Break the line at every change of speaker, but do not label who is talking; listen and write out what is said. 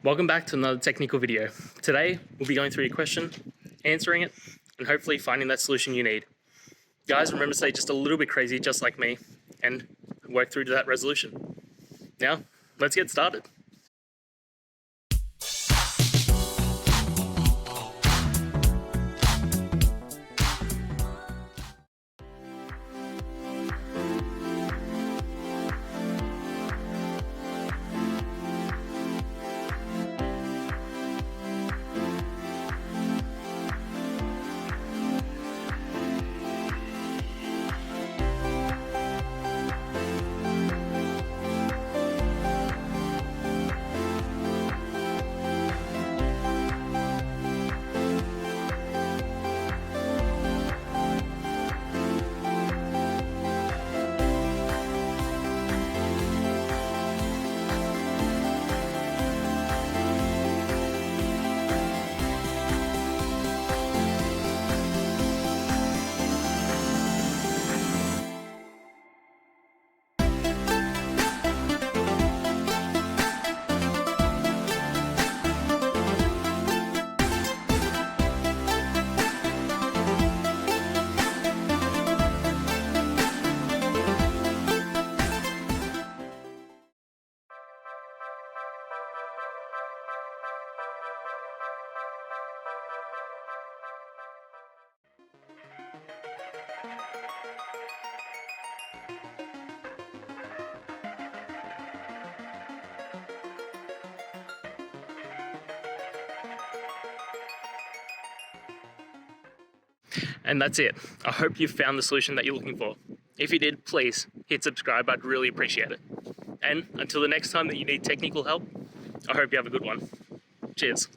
Welcome back to another technical video. Today, we'll be going through your question, answering it, and hopefully finding that solution you need. Guys, remember to stay just a little bit crazy, just like me, and work through to that resolution. Now, let's get started. And that's it. I hope you found the solution that you're looking for. If you did, please hit subscribe. I'd really appreciate it. And until the next time that you need technical help, I hope you have a good one. Cheers.